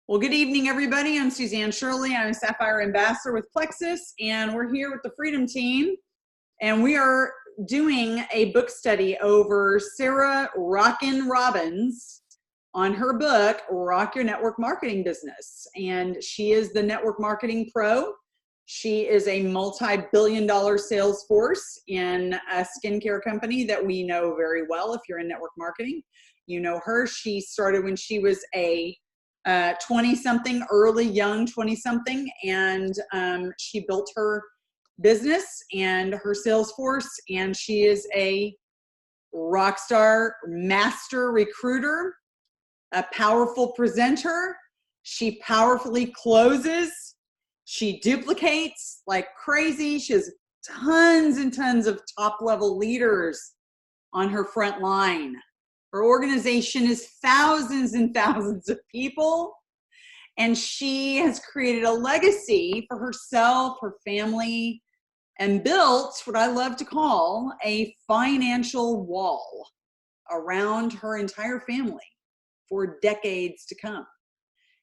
Well, good evening, everybody. I'm Suzanne Shirley. I'm a Sapphire Ambassador with Plexus, and we're here with the Freedom Team, and we are doing a book study over Sarah Robbins on her book, Rock Your Network Marketing Business. And she is the network marketing pro. She is a multi-billion-dollar sales force in a skincare company that we know very well. If you're in network marketing, you know her. She started when she was a 20-something, young 20-something, and she built her business and her sales force, and she is a rock star master recruiter, a powerful presenter. She powerfully closes. She duplicates like crazy. She has tons and tons of top-level leaders on her front line. Her organization is thousands and thousands of people, and she has created a legacy for herself, her family, and built what I love to call a financial wall around her entire family for decades to come.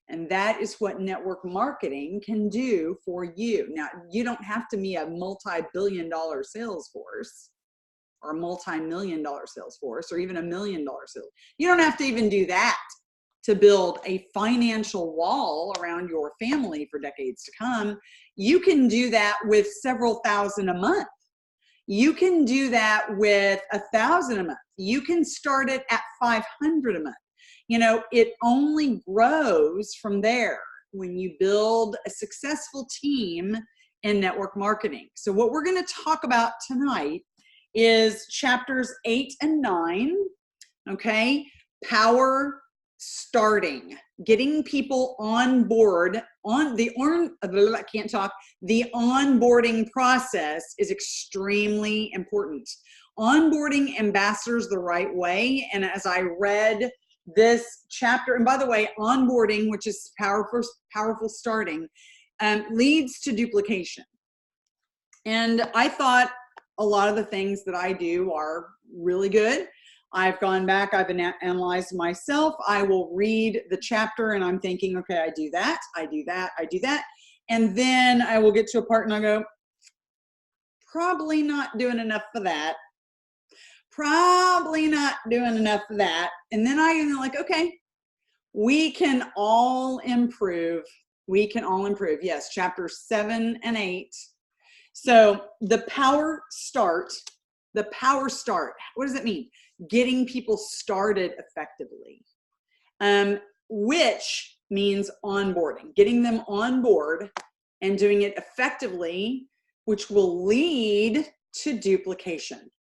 And that is what network marketing can do for you. Now, you don't have to be a multi-billion-dollar sales force or a multi-million-dollar sales force, or even $1 million sales. You don't have to even do that to build a financial wall around your family for decades to come. You can do that with several thousand a month. You can do that with 1,000 a month. You can start it at 500 a month. You know, it only grows from there when you build a successful team in network marketing. So what we're going to talk about tonight is chapters 8 and 9, okay? Power starting, getting people on board the onboarding process is extremely important. Onboarding ambassadors the right way. And as I read this chapter, and by the way, onboarding, which is powerful starting, leads to duplication. And I thought a lot of the things that I do are really good. I've gone back, I've analyzed myself. I will read the chapter and I'm thinking, okay, I do that, I do that, I do that. And then I will get to a part and I go, probably not doing enough for that. Probably not doing enough for that. And then I'm like, okay, we can all improve. We can all improve. Yes, chapters 7 and 8. So the power start, what does it mean? Getting people started effectively, which means onboarding, getting them on board and doing it effectively, which will lead to duplication.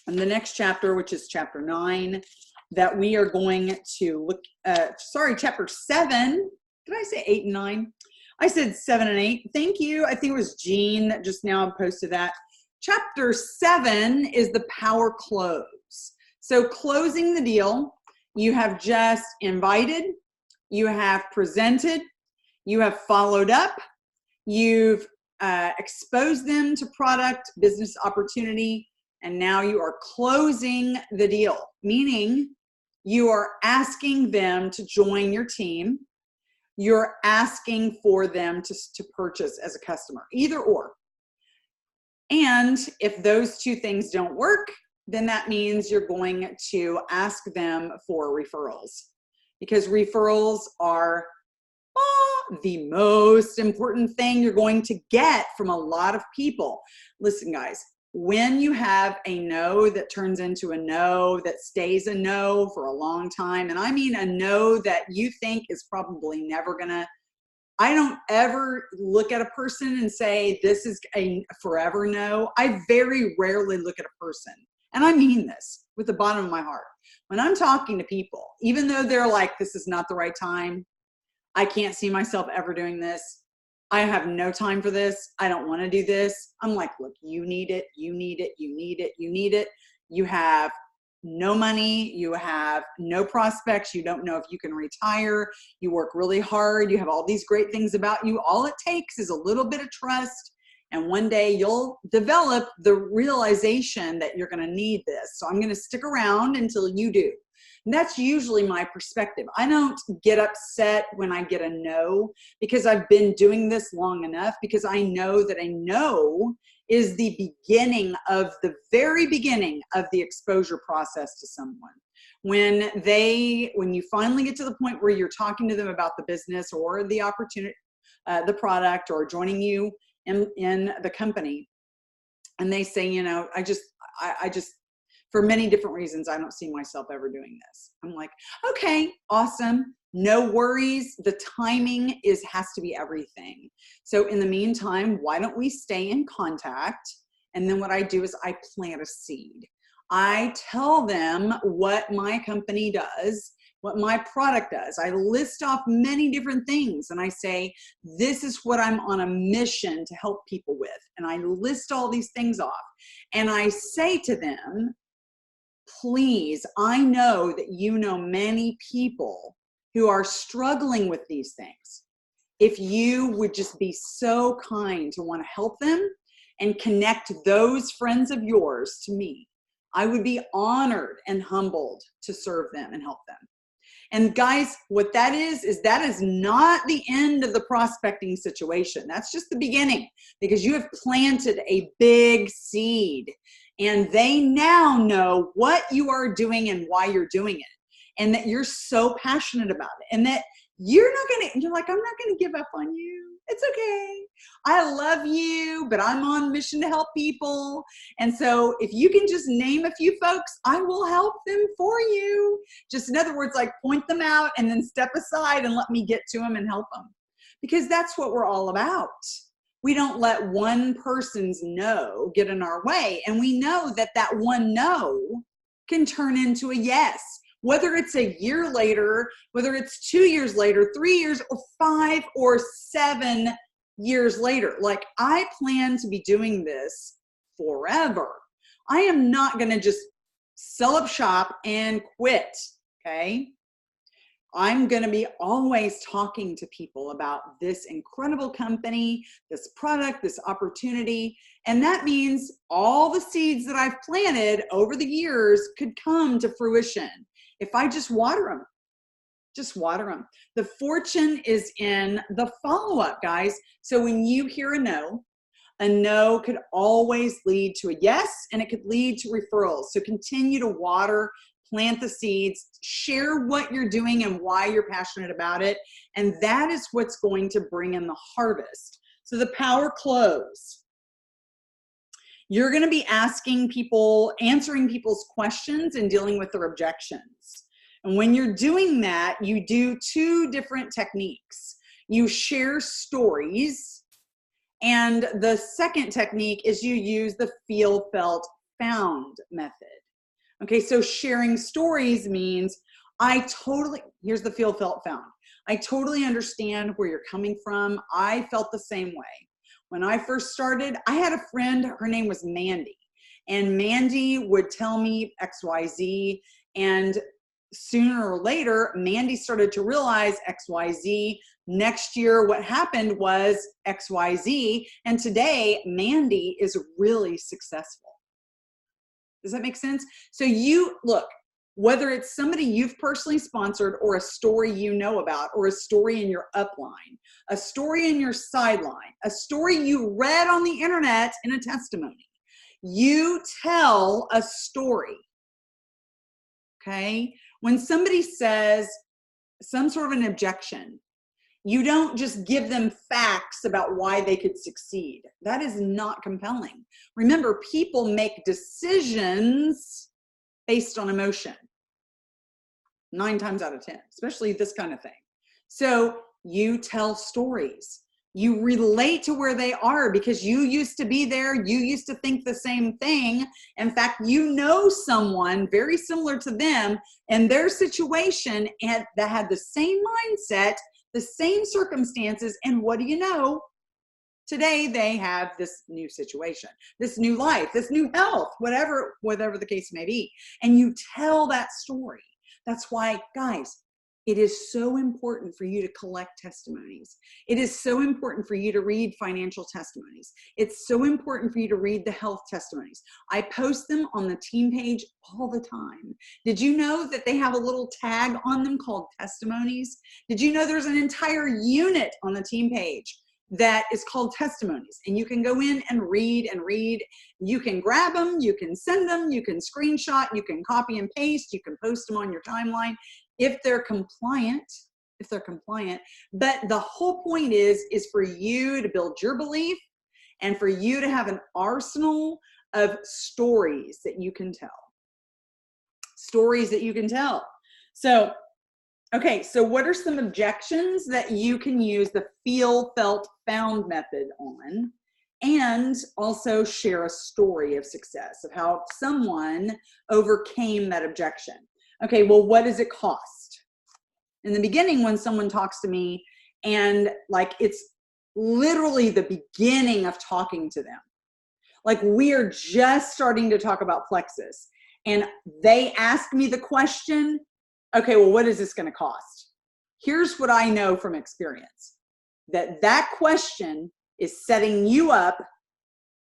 And the next chapter, which is chapter 9, that we are going to look at, chapter 7. Did I say 8 and 9? I said 7 and 8. Thank you. I think it was Jean that just now posted that. Chapter 7 is the power close. So closing the deal, you have just invited, you have presented, you have followed up, you've exposed them to product, business opportunity, and now you are closing the deal, meaning you are asking them to join your team. You're asking for them to purchase as a customer, either or. And if those two things don't work, then that means you're going to ask them for referrals, because referrals are the most important thing you're going to get from a lot of people. Listen, guys, when you have a no that turns into a no that stays a no for a long time, and I mean a no that you think is probably never gonna, I don't ever look at a person and say, this is a forever no. I very rarely look at a person, and I mean this with the bottom of my heart. When I'm talking to people, even though they're like, this is not the right time, I can't see myself ever doing this, I have no time for this, I don't want to do this. I'm like, look, you need it, you need it, you need it, you need it. You have no money, you have no prospects, you don't know if you can retire, you work really hard, you have all these great things about you. All it takes is a little bit of trust, and one day you'll develop the realization that you're going to need this. So I'm going to stick around until you do. And that's usually my perspective. I don't get upset when I get a no, because I've been doing this long enough, because I know that a no is the beginning of the very beginning of the exposure process to someone. When you finally get to the point where you're talking to them about the business or the opportunity, the product, or joining you in the company, and they say, you know, I just, for many different reasons, I don't see myself ever doing this. I'm like, okay, awesome. No worries. The timing has to be everything. So in the meantime, why don't we stay in contact? And then what I do is I plant a seed. I tell them what my company does, what my product does. I list off many different things, and I say, this is what I'm on a mission to help people with. And I list all these things off, and I say to them, please, I know that you know many people who are struggling with these things. If you would just be so kind to want to help them and connect those friends of yours to me, I would be honored and humbled to serve them and help them. And guys, what that is that is not the end of the prospecting situation. That's just the beginning, because you have planted a big seed, and they now know what you are doing and why you're doing it, and that you're so passionate about it, and that you're like, I'm not going to give up on you. It's okay. I love you, but I'm on a mission to help people. And so if you can just name a few folks, I will help them for you. Just in other words, like, point them out and then step aside and let me get to them and help them. Because that's what we're all about. We don't let one person's no get in our way. And we know that that one no can turn into a yes. Whether it's a year later, whether it's 2 years later, 3 years, or 5 or 7 years later. Like, I plan to be doing this forever. I am not going to just sell up shop and quit, okay? I'm going to be always talking to people about this incredible company, this product, this opportunity. And that means all the seeds that I've planted over the years could come to fruition if I just water them. Just water them. The fortune is in the follow-up, guys. So when you hear a no could always lead to a yes, and it could lead to referrals. So continue to water, plant the seeds, share what you're doing and why you're passionate about it. And that is what's going to bring in the harvest. So the power close. You're going to be asking people, answering people's questions and dealing with their objections. And when you're doing that, you do 2 different techniques. You share stories, and the second technique is you use the feel, felt, found method. Okay, so sharing stories means here's the feel, felt, found. I totally understand where you're coming from. I felt the same way. When I first started, I had a friend, her name was Mandy, and Mandy would tell me XYZ, and sooner or later, Mandy started to realize XYZ. Next year, what happened was XYZ, and today, Mandy is really successful. Does that make sense? So look, whether it's somebody you've personally sponsored, or a story you know about, or a story in your upline, a story in your sideline, a story you read on the internet in a testimony, you tell a story, okay? When somebody says some sort of an objection, you don't just give them facts about why they could succeed. That is not compelling. Remember, people make decisions based on emotion. 9 times out of 10, especially this kind of thing. So you tell stories. You relate to where they are because you used to be there. You used to think the same thing. In fact, you know someone very similar to them and their situation that had the same mindset, the same circumstances. And what do you know? Today they have this new situation, this new life, this new health, whatever the case may be. And you tell that story. That's why, guys, It is so important for you to collect testimonies. It is so important for you to read financial testimonies. It's so important for you to read the health testimonies. I post them on the team page all the time. Did you know that they have a little tag on them called testimonies? Did you know there's an entire unit on the team page that is called testimonies? And you can go in and read and read. You can grab them, you can send them, you can screenshot, you can copy and paste, you can post them on your timeline. If they're compliant, but the whole point is for you to build your belief and for you to have an arsenal of stories that you can tell. Stories that you can tell. So, okay, so what are some objections that you can use the feel, felt, found method on? And also share a story of success, of how someone overcame that objection. Okay, well, what does it cost? In the beginning, when someone talks to me and like it's literally the beginning of talking to them, like we are just starting to talk about plexus and they ask me the question, okay, well, what is this going to cost? Here's what I know from experience, that question is setting you up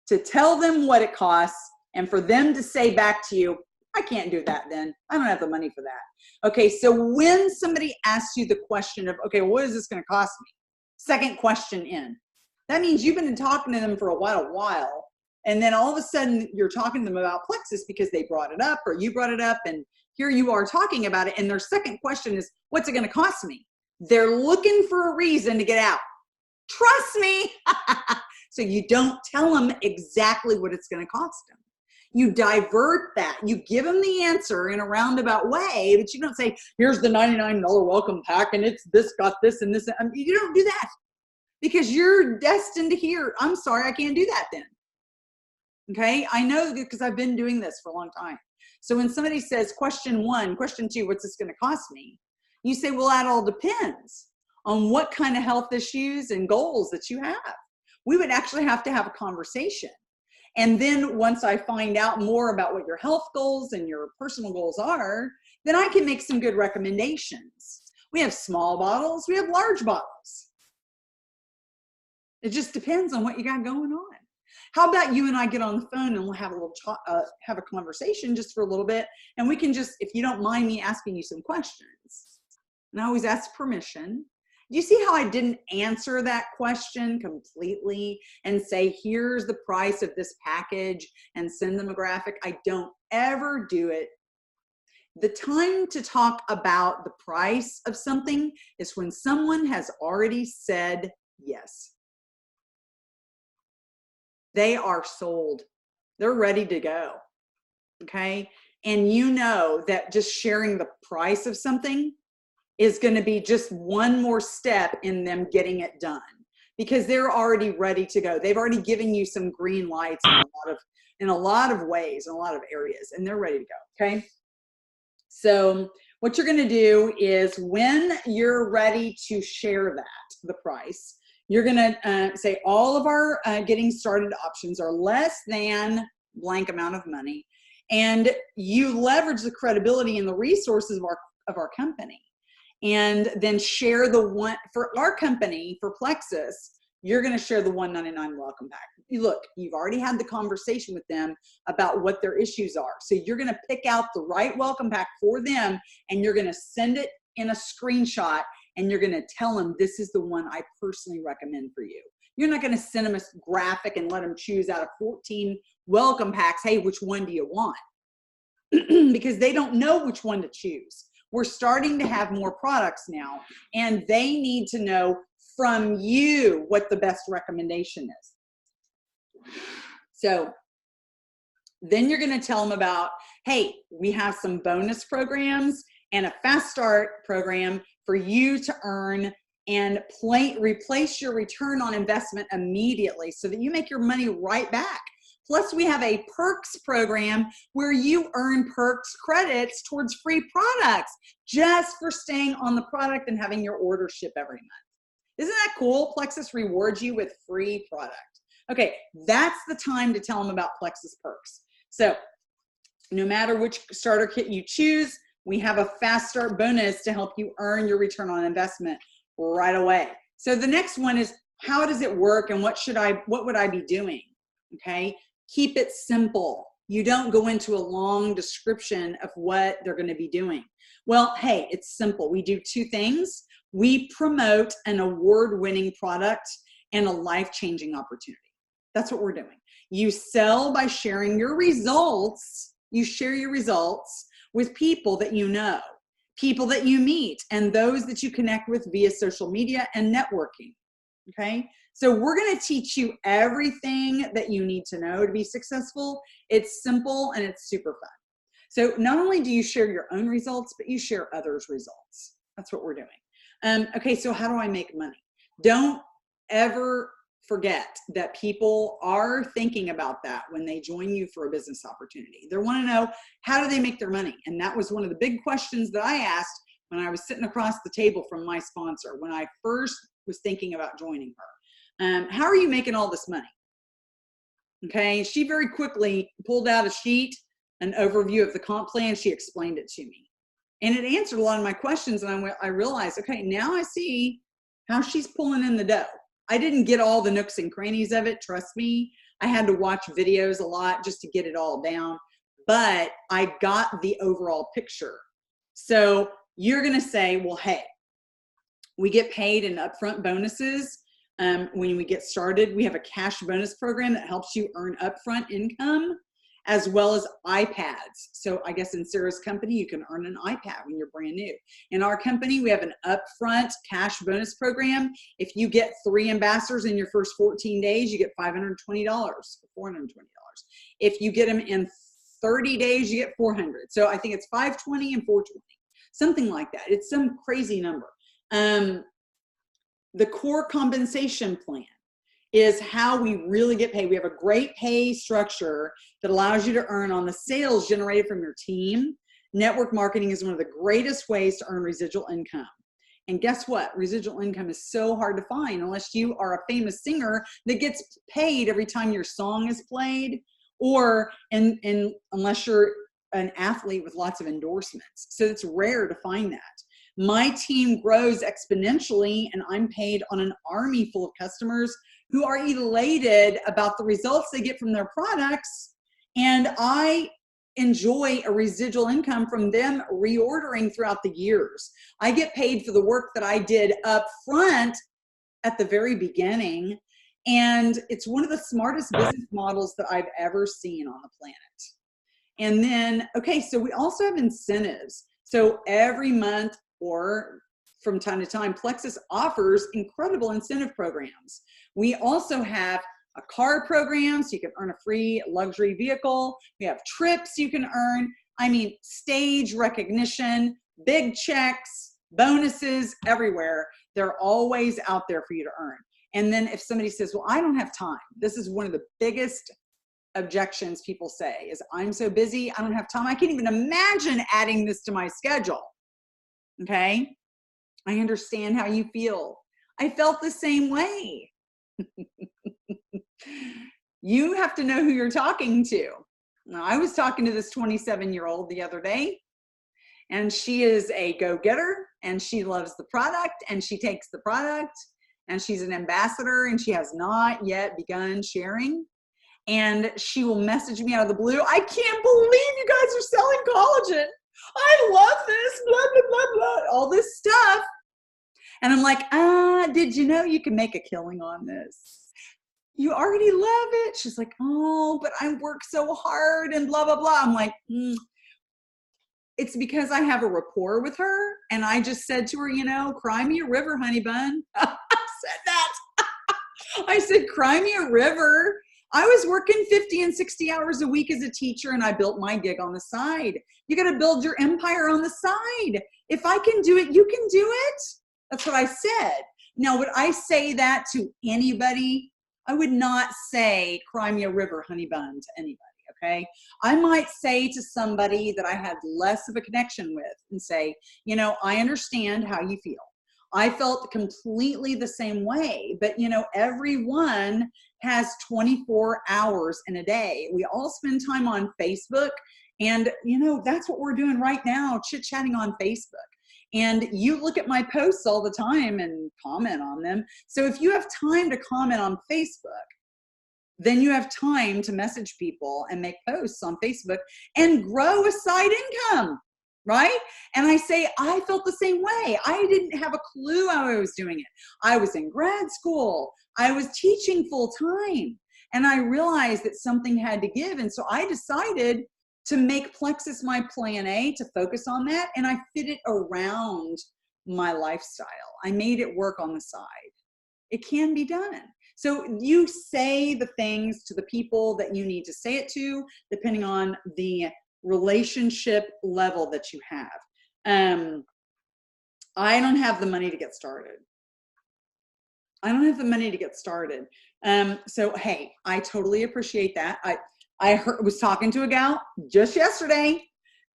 to tell them what it costs and for them to say back to you, I can't do that then. I don't have the money for that. Okay, so when somebody asks you the question of, okay, what is this going to cost me? Second question in. That means you've been talking to them for a while, and then all of a sudden you're talking to them about plexus because they brought it up or you brought it up, and here you are talking about it, and their second question is, what's it going to cost me? They're looking for a reason to get out. Trust me. So you don't tell them exactly what it's going to cost them. You divert that. You give them the answer in a roundabout way, but you don't say, here's the $99 welcome pack and it's this, got this and this. You don't do that because you're destined to hear, I'm sorry, I can't do that then. Okay, I know because I've been doing this for a long time. So when somebody says question one, question two, what's this going to cost me? You say, well, that all depends on what kind of health issues and goals that you have. We would actually have to have a conversation. And then once I find out more about what your health goals and your personal goals are, then I can make some good recommendations. We have small bottles, we have large bottles. It just depends on what you got going on. How about you and I get on the phone and we'll have a little have a conversation just for a little bit, and we can just, if you don't mind me asking you some questions. And I always ask permission. Do you see how I didn't answer that question completely and say, here's the price of this package and send them a graphic? I don't ever do it. The time to talk about the price of something is when someone has already said yes. They are sold. They're ready to go. Okay? And you know that just sharing the price of something is going to be just one more step in them getting it done because they're already ready to go. They've already given you some green lights in a lot of ways, in a lot of areas, and they're ready to go. Okay. So what you're going to do is when you're ready to share that, the price, you're going to say all of our getting started options are less than blank amount of money. And you leverage the credibility and the resources of our company. And then share the one for our company, for Plexus, you're going to share the $199 welcome pack. Look, you've already had the conversation with them about what their issues are. So you're going to pick out the right welcome pack for them and you're going to send it in a screenshot and you're going to tell them this is the one I personally recommend for you. You're not going to send them a graphic and let them choose out of 14 welcome packs. Hey, which one do you want? Because they don't know which one to choose. We're starting to have more products now, and they need to know from you what the best recommendation is. So then you're going to tell them about, hey, we have some bonus programs and a fast start program for you to earn and replace your return on investment immediately so that you make your money right back. Plus, we have a perks program where you earn perks credits towards free products just for staying on the product and having your order ship every month. Isn't that cool? Plexus rewards you with free product. Okay, that's the time to tell them about Plexus perks. So no matter which starter kit you choose, We have a fast start bonus to help you earn your return on investment right away. So the next one is, how does it work and what would I be doing? Okay. Keep it simple. You don't go into a long description of what they're going to be doing. Well, hey, it's simple. We do two things. We promote an award-winning product and a life-changing opportunity. That's what we're doing. You sell by sharing your results. You share your results with people that you know, people that you meet, and those that you connect with via social media and networking. Okay. So we're going to teach you everything that you need to know to be successful. It's simple and it's super fun. So not only do you share your own results, but you share others' results. That's what we're doing. Okay. So how do I make money? Don't ever forget that people are thinking about that when they join you for a business opportunity. They want to know, how do they make their money? And that was one of the big questions that I asked when I was sitting across the table from my sponsor, when I first was thinking about joining her. How are you making all this money? Okay. She very quickly pulled out a sheet, an overview of the comp plan. She explained it to me, and it answered a lot of my questions. And I realized, okay, now I see how she's pulling in the dough. I didn't get all the nooks and crannies of it. Trust me. I had to watch videos a lot just to get it all down, but I got the overall picture. So you're going to say, well, hey, we get paid in upfront bonuses. When we get started, we have a cash bonus program that helps you earn upfront income, as well as iPads. So I guess in Sarah's company, you can earn an iPad when you're brand new. In our company, we have an upfront cash bonus program. If you get 3 ambassadors in your first 14 days, you get $520 or $420. If you get them in 30 days, you get $400. So I think it's $520 and $420, something like that. It's some crazy number. The core compensation plan is how we really get paid. We have a great pay structure that allows you to earn on the sales generated from your team. Network marketing is one of the greatest ways to earn residual income. And guess what? Residual income is so hard to find unless you are a famous singer that gets paid every time your song is played, or unless you're an athlete with lots of endorsements. So it's rare to find that. My team grows exponentially, and I'm paid on an army full of customers who are elated about the results they get from their products. And I enjoy a residual income from them reordering throughout the years. I get paid for the work that I did up front at the very beginning. And it's one of the smartest business models that I've ever seen on the planet. And then, okay, so we also have incentives. So every month or from time to time, Plexus offers incredible incentive programs. We also have a car program, so you can earn a free luxury vehicle. We have trips you can earn. I mean, stage recognition, big checks, bonuses everywhere. They're always out there for you to earn. And then if somebody says, well, I don't have time. This is one of the biggest objections people say is, I'm so busy, I don't have time. I can't even imagine adding this to my schedule. Okay. I understand how you feel. I felt the same way. You have to know who you're talking to. Now, I was talking to this 27-year-old the other day, and she is a go-getter, and she loves the product, and she takes the product, and she's an ambassador, and she has not yet begun sharing. And she will message me out of the blue, I can't believe you guys are selling collagen. I love this, blah, blah, blah, blah, all this stuff. And I'm like, did you know you can make a killing on this? You already love it. She's like, oh, but I work so hard and blah, blah, blah. I'm like, it's because I have a rapport with her. And I just said to her, you know, cry me a river, honey bun. I said that. I said, cry me a river. I was working 50 and 60 hours a week as a teacher, and I built my gig on the side. You got to build your empire on the side. If I can do it, you can do it. That's what I said. Now, would I say that to anybody? I would not say, cry me a river, honey bun, to anybody, okay? I might say to somebody that I had less of a connection with and say, you know, I understand how you feel. I felt completely the same way, but you know, everyone has 24 hours in a day. We all spend time on Facebook And, you know, that's what we're doing right now, chit-chatting on Facebook. And you look at my posts all the time and comment on them. So if you have time to comment on Facebook, then you have time to message people and make posts on Facebook and grow a side income, right? And I say, I felt the same way. I didn't have a clue how I was doing it. I was in grad school. I was teaching full time. And I realized that something had to give. And so I decided to make Plexus my plan A, to focus on that. And I fit it around my lifestyle. I made it work on the side. It can be done. So you say the things to the people that you need to say it to, depending on the relationship level that you have. I don't have the money to get started. I don't have the money to get started. So, hey, I totally appreciate that. I was talking to a gal just yesterday.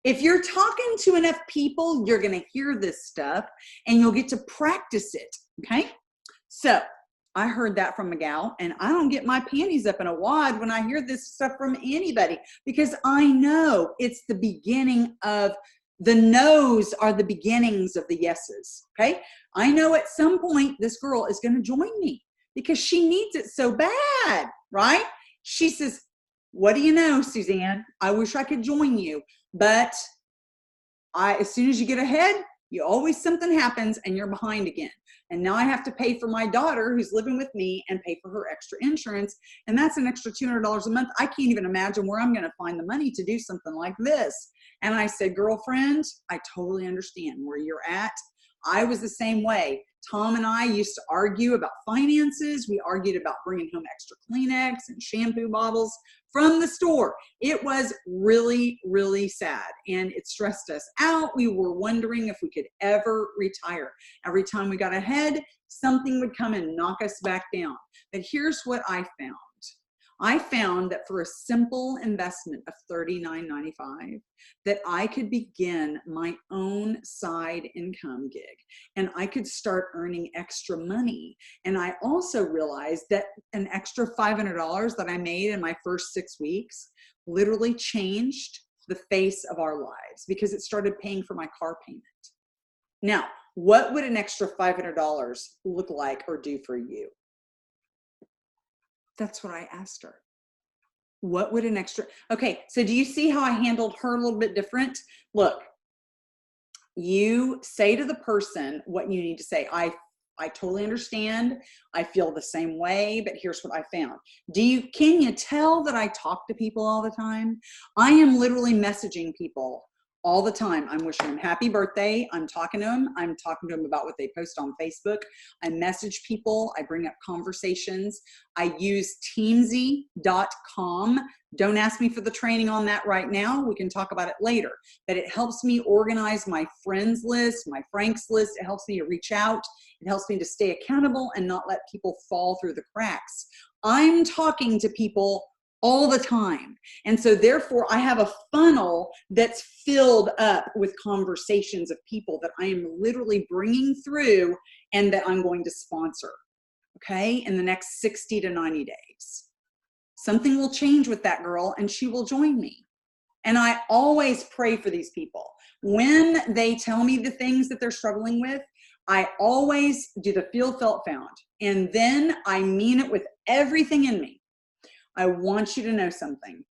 If you're talking to enough people, you're going to hear this stuff and you'll get to practice it. Okay. So I heard that from a gal, and I don't get my panties up in a wad when I hear this stuff from anybody, because I know it's the beginning of the no's are the beginnings of the yeses. Okay. I know at some point this girl is going to join me because she needs it so bad, right? She says, what do you know, Suzanne? I wish I could join you, but as soon as you get ahead, something happens and you're behind again. And now I have to pay for my daughter who's living with me and pay for her extra insurance. And that's an extra $200 a month. I can't even imagine where I'm going to find the money to do something like this. And I said, girlfriend, I totally understand where you're at. I was the same way. Tom and I used to argue about finances. We argued about bringing home extra Kleenex and shampoo bottles from the store. It was really, really sad, and it stressed us out. We were wondering if we could ever retire. Every time we got ahead, something would come and knock us back down. But here's what I found. I found that for a simple investment of $39.95, that I could begin my own side income gig and I could start earning extra money. And I also realized that an extra $500 that I made in my first 6 weeks literally changed the face of our lives because it started paying for my car payment. Now, what would an extra $500 look like or do for you? That's what I asked her. What would an extra, okay, so do you see how I handled her a little bit different? Look, you say to the person what you need to say. I totally understand. I feel the same way, but here's what I found. Can you tell that I talk to people all the time? I am literally messaging people all the time. I'm wishing them happy birthday. I'm talking to them. I'm talking to them about what they post on Facebook. I message people. I bring up conversations. I use Teamsy.com. Don't ask me for the training on that right now. We can talk about it later. But it helps me organize my friends list, my Franks list. It helps me to reach out. It helps me to stay accountable and not let people fall through the cracks. I'm talking to people all the time. And so therefore I have a funnel that's filled up with conversations of people that I am literally bringing through and that I'm going to sponsor, okay, in the next 60 to 90 days. Something will change with that girl and she will join me. And I always pray for these people. When they tell me the things that they're struggling with, I always do the feel, felt, found. And then I mean it with everything in me. I want you to know something.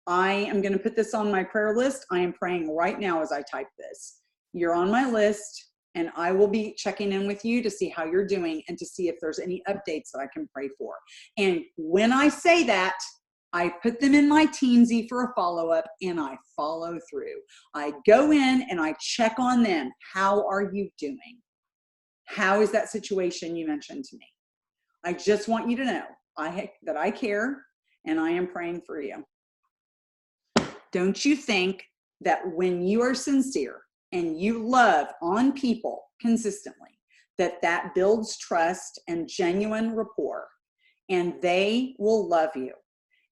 I am going to put this on my prayer list. I am praying right now as I type this. You're on my list, and I will be checking in with you to see how you're doing and to see if there's any updates that I can pray for. And when I say that, I put them in my Teamsy for a follow-up, and I follow through. I go in and I check on them. How are you doing? How is that situation you mentioned to me? I just want you to know that I care. And I am praying for you. Don't you think that when you are sincere and you love on people consistently, that builds trust and genuine rapport, and they will love you.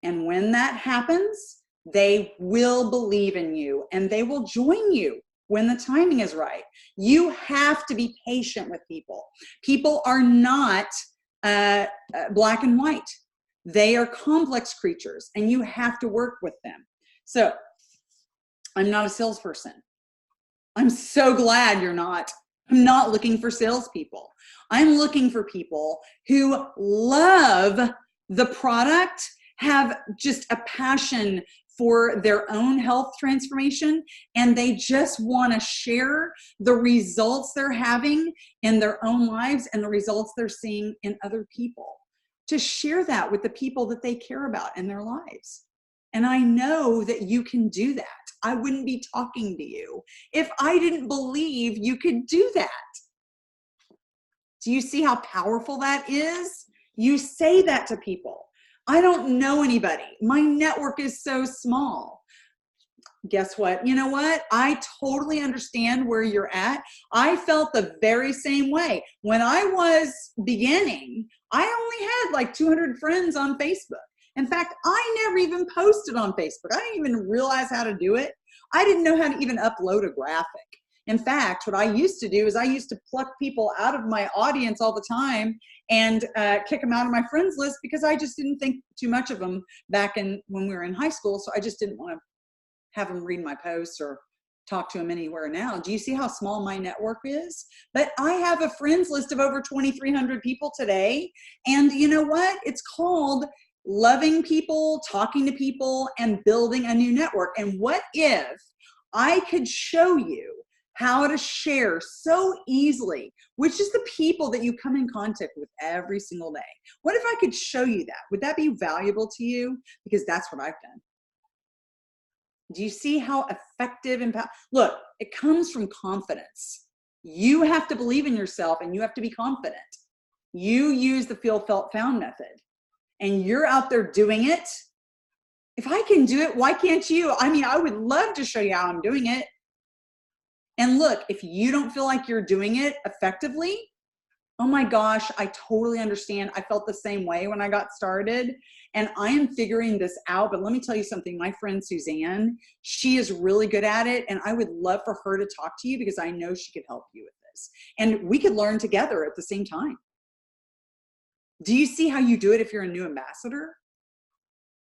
And when that happens, they will believe in you and they will join you when the timing is right. You have to be patient with people. People are not black and white. They are complex creatures and you have to work with them. So I'm not a salesperson. I'm so glad you're not. I'm not looking for salespeople. I'm looking for people who love the product, have just a passion for their own health transformation, and they just want to share the results they're having in their own lives and the results they're seeing in other people, to share that with the people that they care about in their lives. And I know that you can do that. I wouldn't be talking to you if I didn't believe you could do that. Do you see how powerful that is? You say that to people. I don't know anybody. My network is so small. Guess what? You know what? I totally understand where you're at. I felt the very same way. When I was beginning, I only had like 200 friends on Facebook. In fact, I never even posted on Facebook. I didn't even realize how to do it. I didn't know how to even upload a graphic. In fact, what I used to do is I used to pluck people out of my audience all the time and kick them out of my friends list because I just didn't think too much of them back when we were in high school. So I just didn't want to have them read my posts or talk to them anywhere now. Do you see how small my network is? But I have a friends list of over 2,300 people today. And you know what? It's called loving people, talking to people, and building a new network. And what if I could show you how to share so easily, which is the people that you come in contact with every single day? What if I could show you that? Would that be valuable to you? Because that's what I've done. Do you see how effective and look, it comes from confidence. You have to believe in yourself and you have to be confident. You use the feel, felt, found method and you're out there doing it. If I can do it, why can't you? I mean, I would love to show you how I'm doing it. And look, if you don't feel like you're doing it effectively, oh my gosh, I totally understand. I felt the same way when I got started and I am figuring this out. But let me tell you something, my friend Suzanne, she is really good at it. And I would love for her to talk to you because I know she could help you with this. And we could learn together at the same time. Do you see how you do it if you're a new ambassador?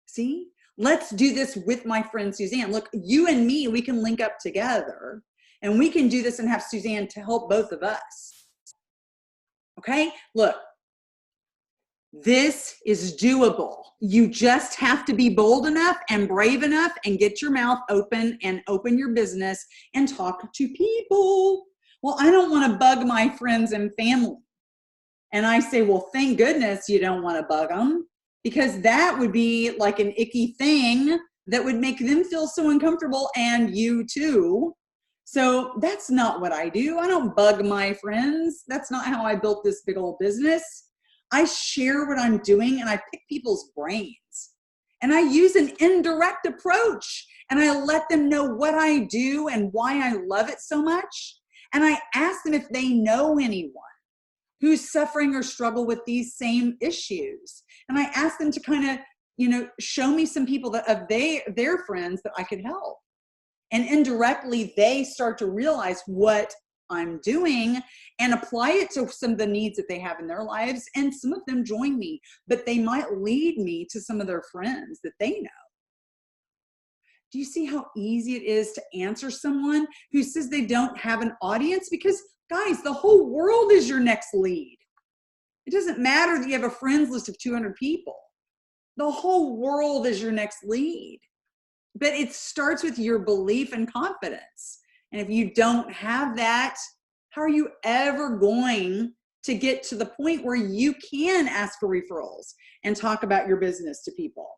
See? Let's do this with my friend Suzanne. Look, you and me, we can link up together and we can do this and have Suzanne to help both of us. Okay? Look, this is doable. You just have to be bold enough and brave enough and get your mouth open and open your business and talk to people. Well, I don't want to bug my friends and family. And I say, well, thank goodness you don't want to bug them, because that would be like an icky thing that would make them feel so uncomfortable, and you too. So that's not what I do. I don't bug my friends. That's not how I built this big old business. I share what I'm doing and I pick people's brains. And I use an indirect approach and I let them know what I do and why I love it so much. And I ask them if they know anyone who's suffering or struggle with these same issues. And I ask them to kind of, show me some people that of their friends that I could help. And indirectly, they start to realize what I'm doing and apply it to some of the needs that they have in their lives. And some of them join me, but they might lead me to some of their friends that they know. Do you see how easy it is to answer someone who says they don't have an audience? Because guys, the whole world is your next lead. It doesn't matter that you have a friends list of 200 people. The whole world is your next lead. But it starts with your belief and confidence. And if you don't have that, how are you ever going to get to the point where you can ask for referrals and talk about your business to people?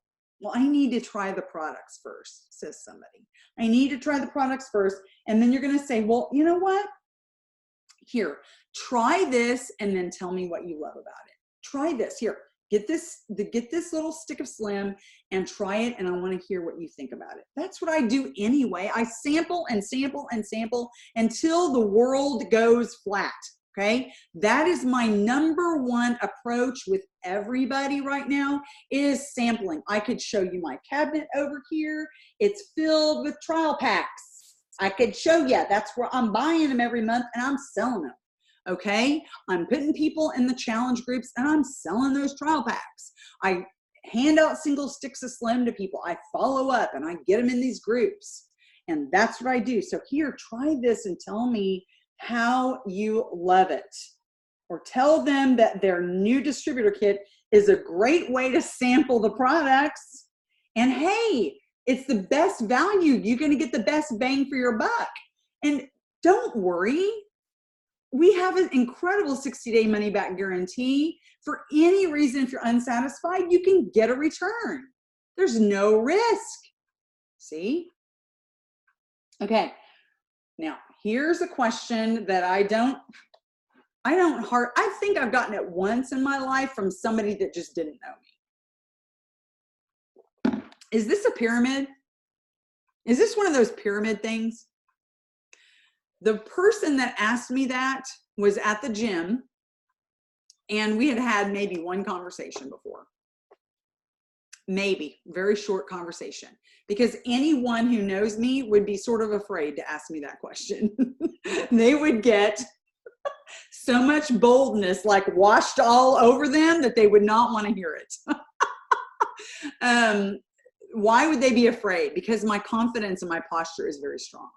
Well, I need to try the products first, says somebody. I need to try the products first. And then you're going to say, well, you know what? Here, try this and then tell me what you love about it. Try this. Here, get this little stick of Slim and try it, and I want to hear what you think about it. That's what I do anyway. I sample and sample and sample until the world goes flat, okay? That is my number one approach with everybody right now, is sampling. I could show you my cabinet over here. It's filled with trial packs. I could show you. That's where I'm buying them every month and I'm selling them. Okay, I'm putting people in the challenge groups and I'm selling those trial packs. I hand out single sticks of Slim to people. I follow up and I get them in these groups. And that's what I do. So here, try this and tell me how you love it. Or tell them that their new distributor kit is a great way to sample the products. And hey, it's the best value. You're going to get the best bang for your buck. And don't worry. We have an incredible 60-day money-back guarantee. For any reason, if you're unsatisfied, you can get a return. There's no risk. See? Okay. Now, here's a question that I think I've gotten it once in my life from somebody that just didn't know me. Is this a pyramid? Is this one of those pyramid things? The person that asked me that was at the gym, and we had had maybe one conversation before. Maybe, very short conversation, because anyone who knows me would be sort of afraid to ask me that question. They would get so much boldness like washed all over them that they would not want to hear it. Why would they be afraid? Because my confidence and my posture is very strong.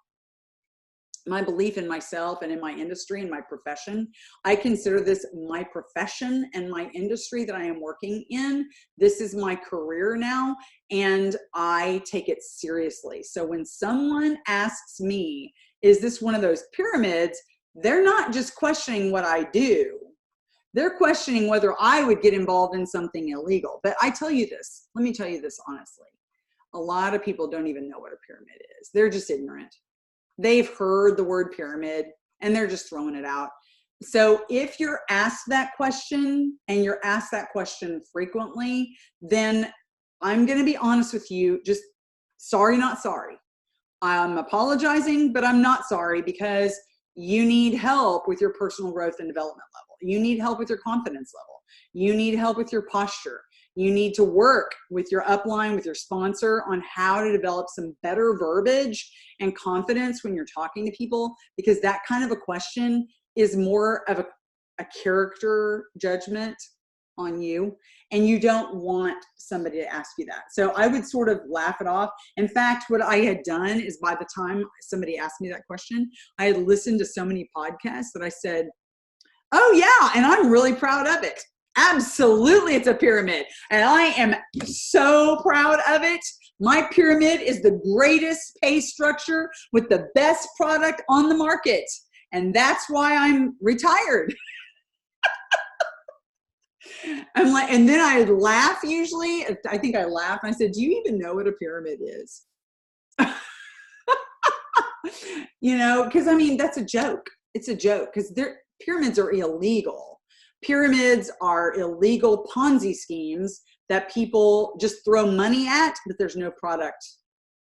My belief in myself and in my industry and my profession. I consider this my profession and my industry that I am working in. This is my career now, and I take it seriously. So when someone asks me, is this one of those pyramids? They're not just questioning what I do. They're questioning whether I would get involved in something illegal. But I tell you this, let me tell you this honestly. A lot of people don't even know what a pyramid is. They're just ignorant. They've heard the word pyramid and they're just throwing it out. So if you're asked that question and you're asked that question frequently, then I'm going to be honest with you, just sorry, not sorry. I'm apologizing, but I'm not sorry, because you need help with your personal growth and development level. You need help with your confidence level. You need help with your posture. You need to work with your upline, with your sponsor, on how to develop some better verbiage and confidence when you're talking to people, because that kind of a question is more of a character judgment on you, and you don't want somebody to ask you that. So I would sort of laugh it off. In fact, what I had done is, by the time somebody asked me that question, I had listened to so many podcasts that I said, oh yeah, and I'm really proud of it. Absolutely, it's a pyramid, and I am so proud of it. My pyramid is the greatest pay structure with the best product on the market, and that's why I'm retired. I'm like, and then I laugh usually. I think I laugh. And I said, do you even know what a pyramid is? You know, because I mean, that's a joke. It's a joke, because pyramids are illegal. Pyramids are illegal Ponzi schemes that people just throw money at, but there's no product.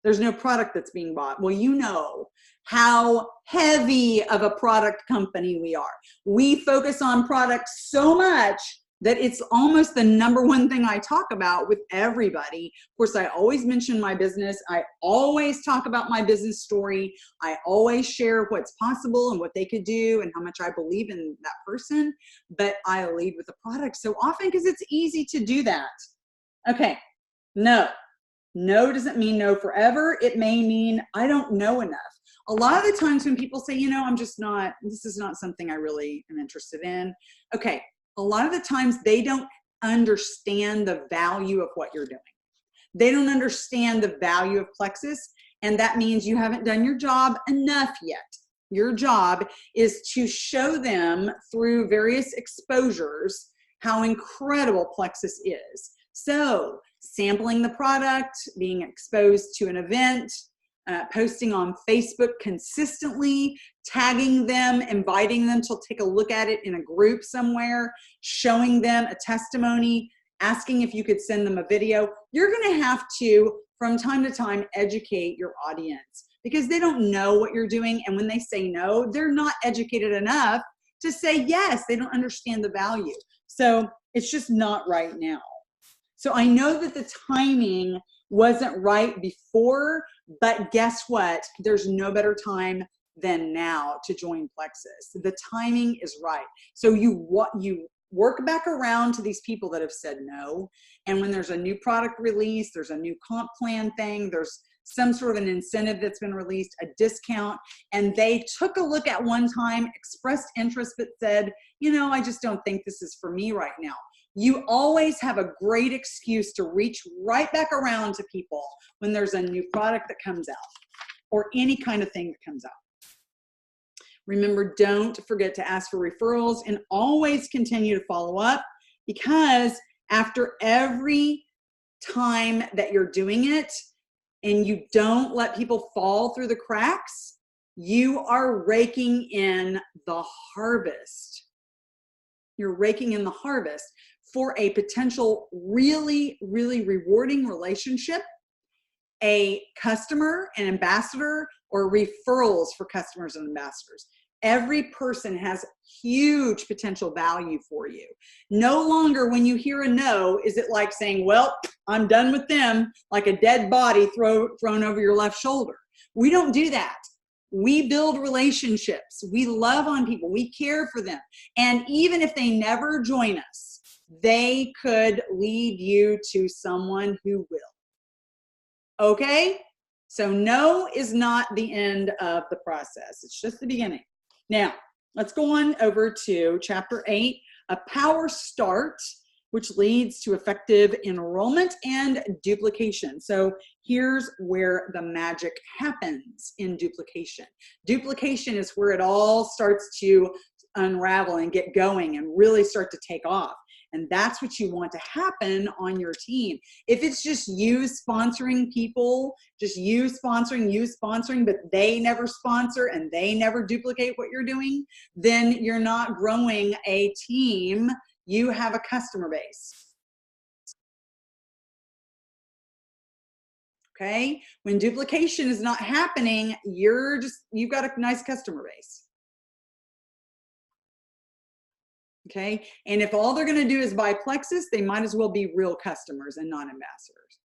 There's no product that's being bought. Well, you know how heavy of a product company we are. We focus on product so much that it's almost the #1 thing I talk about with everybody. Of course, I always mention my business. I always talk about my business story. I always share what's possible and what they could do and how much I believe in that person. But I lead with the product so often because it's easy to do that. Okay, no. No doesn't mean no forever. It may mean I don't know enough. A lot of the times when people say, you know, this is not something I really am interested in. Okay. A lot of the times they don't understand the value of what you're doing. They don't understand the value of Plexus, and that means you haven't done your job enough yet. Your job is to show them through various exposures how incredible Plexus is. So sampling the product, being exposed to an event, posting on Facebook consistently, tagging them, inviting them to take a look at it in a group somewhere, showing them a testimony, asking if you could send them a video. You're going to have to, from time to time, educate your audience, because they don't know what you're doing. And when they say no, they're not educated enough to say yes. They don't understand the value. So it's just not right now. So I know that the timing wasn't right before, but guess what? There's no better time than now to join Plexus. The timing is right. So you work back around to these people that have said no. And when there's a new product release, there's a new comp plan thing, there's some sort of an incentive that's been released, a discount, and they took a look at one time, expressed interest, but said, you know, I just don't think this is for me right now. You always have a great excuse to reach right back around to people when there's a new product that comes out or any kind of thing that comes out. Remember, don't forget to ask for referrals and always continue to follow up, because after every time that you're doing it and you don't let people fall through the cracks, you are raking in the harvest. You're raking in the harvest for a potential really, really rewarding relationship, a customer, an ambassador, or referrals for customers and ambassadors. Every person has huge potential value for you. No longer when you hear a no, is it like saying, well, I'm done with them, like a dead body thrown over your left shoulder. We don't do that. We build relationships. We love on people. We care for them. And even if they never join us, they could lead you to someone who will. Okay? So no is not the end of the process. It's just the beginning. Now, let's go on over to chapter 8, a power start, which leads to effective enrollment and duplication. So here's where the magic happens in duplication. Duplication is where it all starts to unravel and get going and really start to take off. And that's what you want to happen on your team. If it's just you sponsoring people, just you sponsoring, but they never sponsor and they never duplicate what you're doing, then you're not growing a team. You have a customer base. Okay? When duplication is not happening, you've got a nice customer base. Okay, and if all they're going to do is buy Plexus, they might as well be real customers and not ambassadors,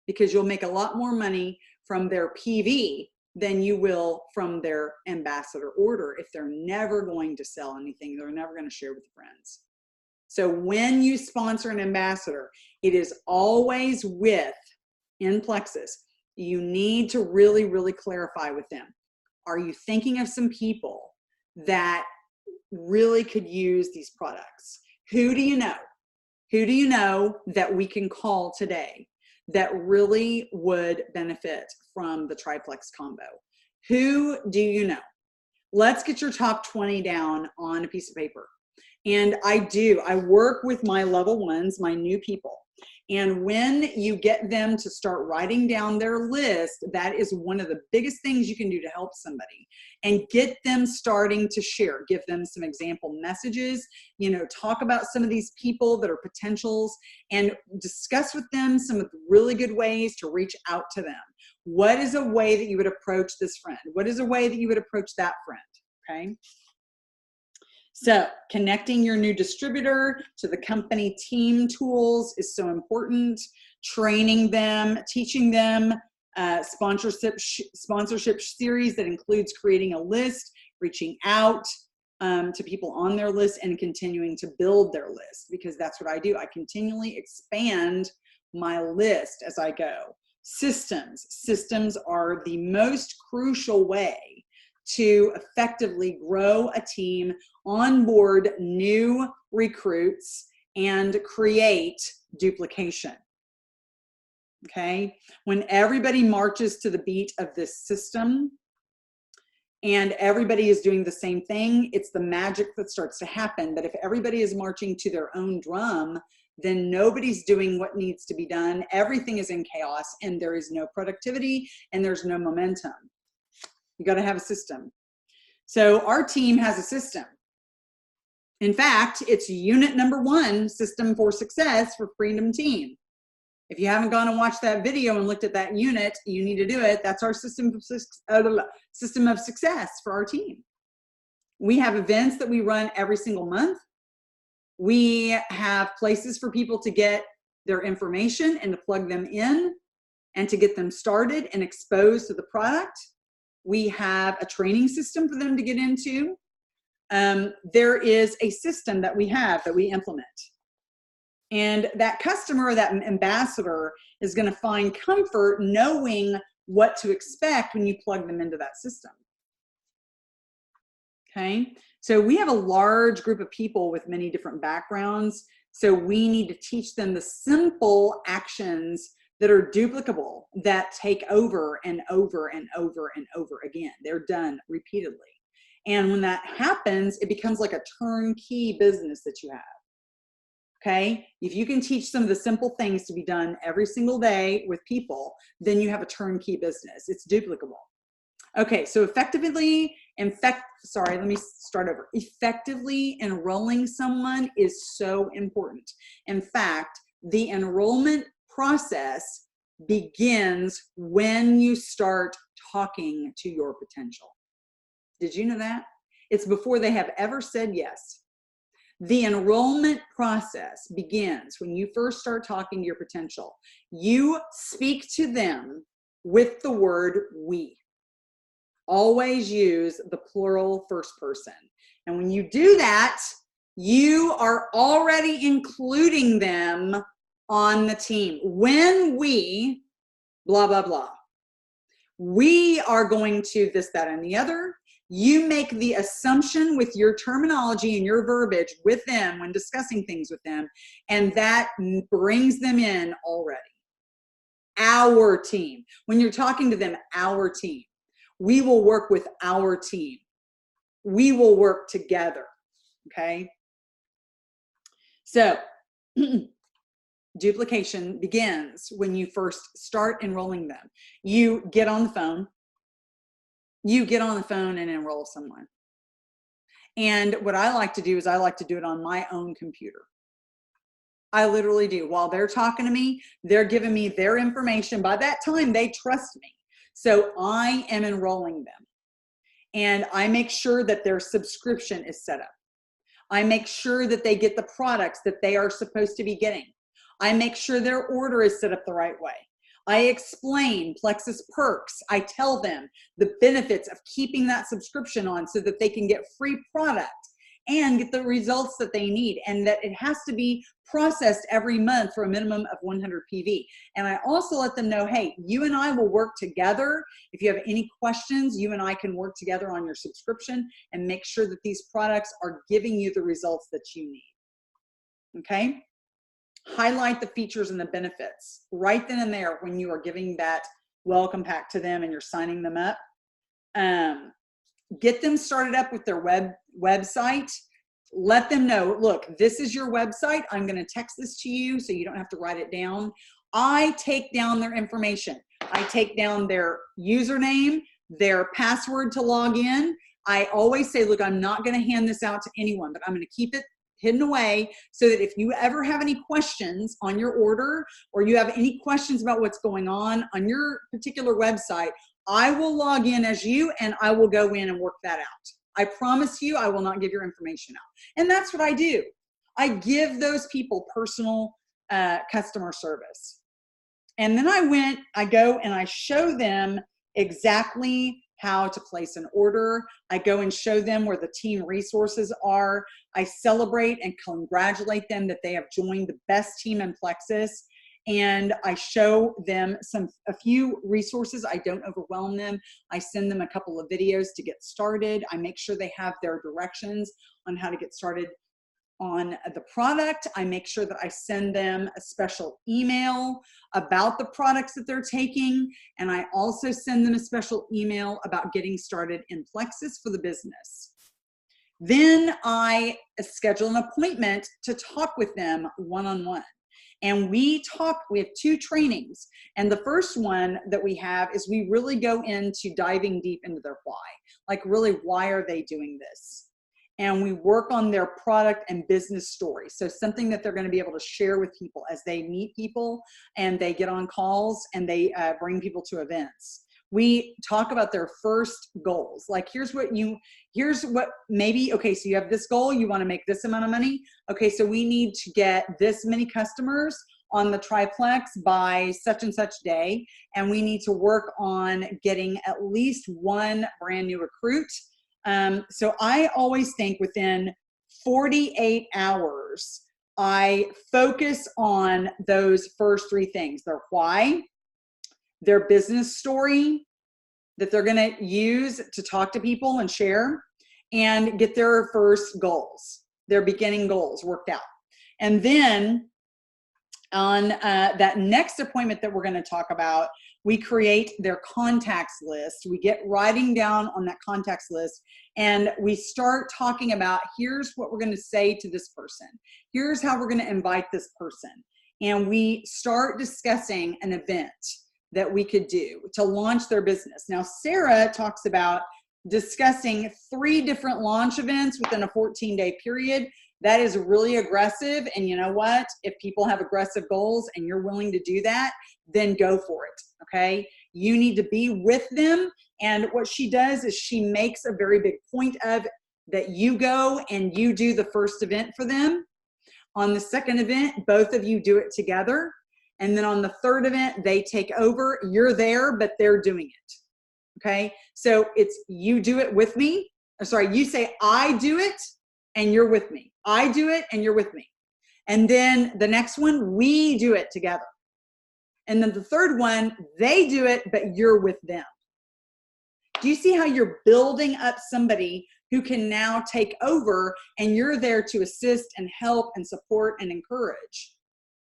because you'll make a lot more money from their PV than you will from their ambassador order if they're never going to sell anything. They're never going to share with friends. So when you sponsor an ambassador, it is always in Plexus. You need to really, really clarify with them. Are you thinking of some people that really could use these products? Who do you know? Who do you know that we can call today that really would benefit from the triplex combo? Who do you know? Let's get your top 20 down on a piece of paper. And I work with my level ones, my new people. And when you get them to start writing down their list, that is one of the biggest things you can do to help somebody, and get them starting to share. Give them some example messages, talk about some of these people that are potentials, and discuss with them some of the really good ways to reach out to them. What is a way that you would approach this friend? What is a way that you would approach that friend? Okay. So connecting your new distributor to the company team tools is so important. Training them, teaching them sponsorship series that includes creating a list, reaching out to people on their list, and continuing to build their list, because that's what I do. I continually expand my list as I go. Systems are the most crucial way to effectively grow a team, onboard new recruits, and create duplication. Okay? When everybody marches to the beat of this system and everybody is doing the same thing, it's the magic that starts to happen. But if everybody is marching to their own drum, then nobody's doing what needs to be done. Everything is in chaos, and there is no productivity and there's no momentum. You got to have a system. So our team has a system. In fact, it's unit number 1, System for Success for Freedom Team. If you haven't gone and watched that video and looked at that unit, you need to do it. That's our system of success for our team. We have events that we run every single month. We have places for people to get their information and to plug them in and to get them started and exposed to the product. We have a training system for them to get into. There is a system that we have that we implement. And that customer, that ambassador, is going to find comfort knowing what to expect when you plug them into that system. Okay, so we have a large group of people with many different backgrounds, so we need to teach them the simple actions that are duplicable, that take over and over and over and over again. They're done repeatedly. And when that happens, it becomes like a turnkey business that you have. Okay, if you can teach some of the simple things to be done every single day with people, then you have a turnkey business. It's duplicable. Okay, so effectively enrolling someone is so important. In fact, the enrollment process begins when you start talking to your potential. Did you know that? It's before they have ever said yes. The enrollment process begins when you first start talking to your potential. You speak to them with the word we. Always use the plural first person. And when you do that, you are already including them on the team. When we, blah, blah, blah, we are going to this, that, and the other. You make the assumption with your terminology and your verbiage with them when discussing things with them, and that brings them in already. Our team. When you're talking to them, our team. We will work with our team. We will work together. Okay? So, duplication begins when you first start enrolling them. You get on the phone. You get on the phone and enroll someone. And what I like to do is I like to do it on my own computer. I literally do. While they're talking to me, they're giving me their information. By that time, they trust me. So I am enrolling them. And I make sure that their subscription is set up. I make sure that they get the products that they are supposed to be getting. I make sure their order is set up the right way. I explain Plexus perks. I tell them the benefits of keeping that subscription on so that they can get free product and get the results that they need, and that it has to be processed every month for a minimum of 100 PV. And I also let them know, hey, you and I will work together. If you have any questions, you and I can work together on your subscription and make sure that these products are giving you the results that you need. Okay? Highlight the features and the benefits right then and there when you are giving that welcome pack to them and you're signing them up. Get them started up with their website. Let them know, look, this is your website. I'm going to text this to you so you don't have to write it down. I take down their information. I take down their username, their password to log in. I always say, look, I'm not going to hand this out to anyone, but I'm going to keep it hidden away so that if you ever have any questions on your order or you have any questions about what's going on your particular website, I will log in as you and I will go in and work that out. I promise you I will not give your information out. And that's what I do. I give those people personal customer service. And then I go and I show them exactly how to place an order. I go and show them where the team resources are. I celebrate and congratulate them that they have joined the best team in Plexus. And I show them a few resources. I don't overwhelm them. I send them a couple of videos to get started. I make sure they have their directions on how to get started on the product. I make sure that I send them a special email about the products that they're taking. And I also send them a special email about getting started in Plexus for the business. Then I schedule an appointment to talk with them one-on-one. And we have 2 trainings. And the first one that we have is we really go into diving deep into their why. Like, really, why are they doing this? And we work on their product and business story. So something that they're going to be able to share with people as they meet people and they get on calls and they bring people to events. We talk about their first goals. Like, here's what maybe, okay, so you have this goal, you want to make this amount of money. Okay, so we need to get this many customers on the triplex by such and such day. And we need to work on getting at least 1 brand new recruit. So I always think within 48 hours, I focus on those first 3 things: their why, their business story that they're going to use to talk to people and share, and get their first goals, their beginning goals worked out. And then on that next appointment that we're going to talk about, we create their contacts list. We get writing down on that contacts list, and we start talking about, here's what we're going to say to this person. Here's how we're going to invite this person. And we start discussing an event that we could do to launch their business. Now, Sarah talks about discussing 3 different launch events within a 14-day period. That is really aggressive. And you know what? If people have aggressive goals and you're willing to do that, then go for it. Okay. You need to be with them. And what she does is she makes a very big point of that you go and you do the first event for them. On the second event, both of you do it together. And then on the third event, they take over. You're there, but they're doing it. Okay. So it's you do it with me. Sorry, you say, I do it and you're with me. I do it and you're with me. And then the next one, we do it together. And then the third one, they do it, but you're with them. Do you see how you're building up somebody who can now take over, and you're there to assist and help and support and encourage?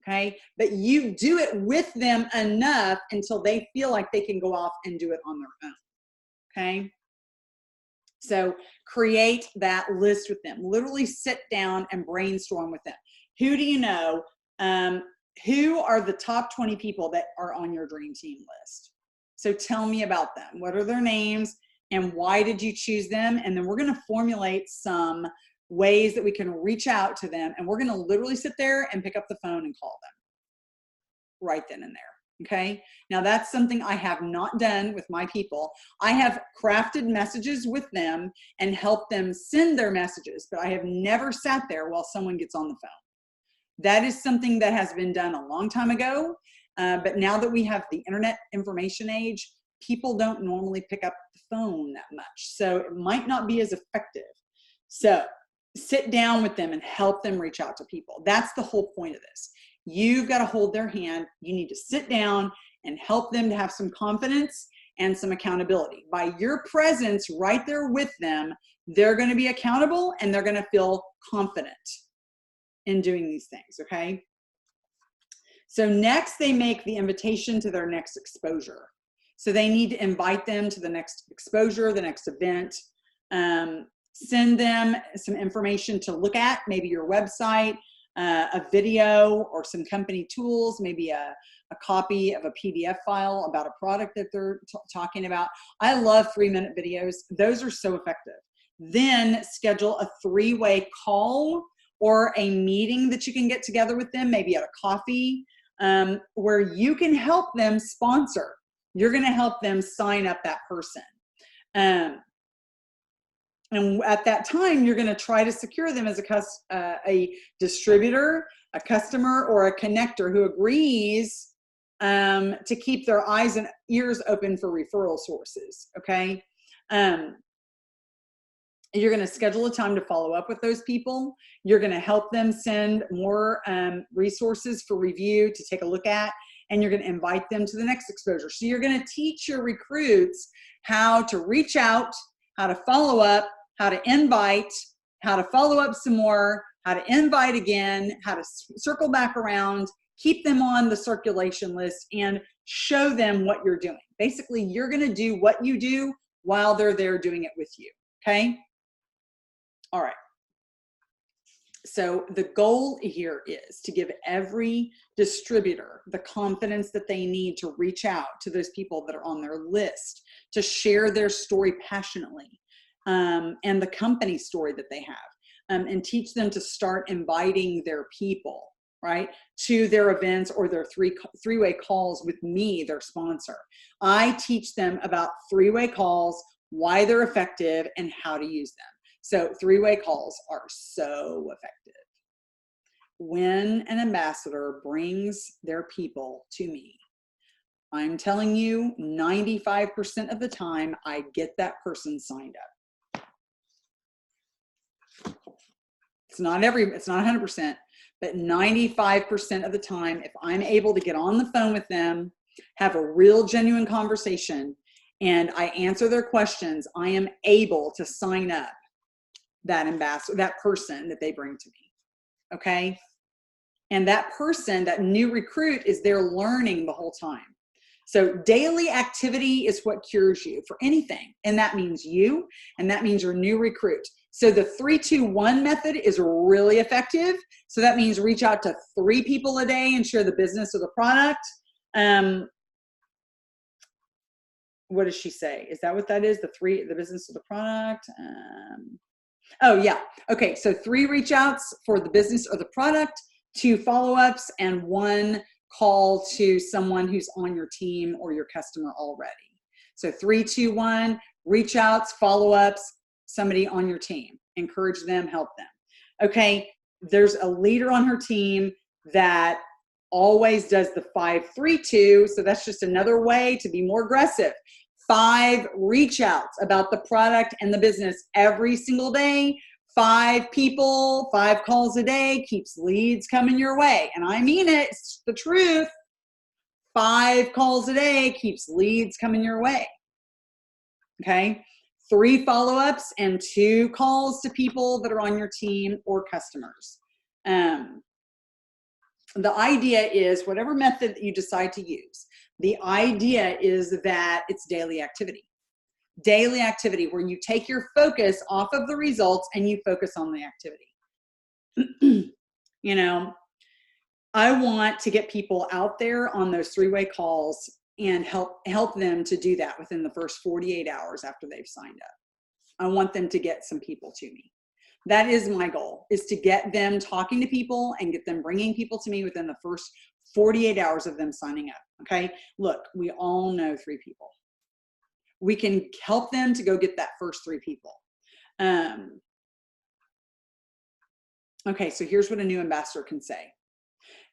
Okay. But you do it with them enough until they feel like they can go off and do it on their own. Okay. So create that list with them. Literally sit down and brainstorm with them. Who do you know? Who are the top 20 people that are on your dream team list? So tell me about them. What are their names and why did you choose them? And then we're going to formulate some ways that we can reach out to them. And we're going to literally sit there and pick up the phone and call them right then and there. Okay. Now that's something I have not done with my people. I have crafted messages with them and helped them send their messages, but I have never sat there while someone gets on the phone. That is something that has been done a long time ago. But now that we have the internet information age, people don't normally pick up the phone that much. So it might not be as effective. So sit down with them and help them reach out to people. That's the whole point of this. You've got to hold their hand. You need to sit down and help them to have some confidence and some accountability. By your presence right there with them, they're going to be accountable and they're going to feel confident in doing these things. Okay. So next, they make the invitation to their next exposure. So they need to invite them to the next exposure, the next event, send them some information to look at, maybe your website, a video or some company tools, maybe a copy of a PDF file about a product that they're talking about. I love 3-minute videos. Those are so effective. Then schedule a 3-way call or a meeting that you can get together with them, maybe at a coffee, where you can help them sponsor. You're going to help them sign up that person. And at that time, you're going to try to secure them as a distributor, a customer, or a connector who agrees to keep their eyes and ears open for referral sources. Okay. You're going to schedule a time to follow up with those people. You're going to help them send more resources for review to take a look at, and you're going to invite them to the next exposure. So you're going to teach your recruits how to reach out, how to follow up, how to invite, how to follow up some more, how to invite again, how to circle back around, keep them on the circulation list, and show them what you're doing. Basically, you're going to do what you do while they're there doing it with you. Okay? All right. So the goal here is to give every distributor the confidence that they need to reach out to those people that are on their list, to share their story passionately, and the company story that they have, and teach them to start inviting their people, right, to their events or their three-way calls with me, their sponsor. I teach them about 3-way calls, why they're effective, and how to use them. So 3-way calls are so effective. When an ambassador brings their people to me, I'm telling you, 95% of the time, I get that person signed up. It's not 100%, but 95% of the time, if I'm able to get on the phone with them have a real genuine conversation, and I answer their questions, I am able to sign up that ambassador, that person that they bring to me. Okay. And that person, that new recruit, is there learning the whole time. So daily activity is what cures you for anything. And that means you, and that means your new recruit. So the 3-2-1 method is really effective. So that means reach out to 3 people a day and share the business or the product. What does she say? Is that what that is? The business or the product? Oh yeah. Okay. So 3 reach outs for the business or the product, 2 follow-ups, and 1 call to someone who's on your team or your customer already. So 3-2-1, reach outs, follow-ups, somebody on your team, encourage them, help them. Okay. There's a leader on her team that always does the 5-3-2. So that's just another way to be more aggressive. 5 reach outs about the product and the business every single day. 5 people, 5 calls a day keeps leads coming your way. And I mean it, it's the truth. 5 calls a day keeps leads coming your way. Okay. 3 follow-ups and 2 calls to people that are on your team or customers. The idea is whatever method that you decide to use, the idea is that it's daily activity. Daily activity where you take your focus off of the results and you focus on the activity. You know, I want to get people out there on those 3-way calls and help them to do that within the first 48 hours after they've signed up. I want them to get some people to me. That is my goal, is to get them talking to people and get them bringing people to me within the first 48 hours of them signing up. Okay. Look, we all know 3 people. We can help them to go get that first 3 people. Okay. So here's what a new ambassador can say.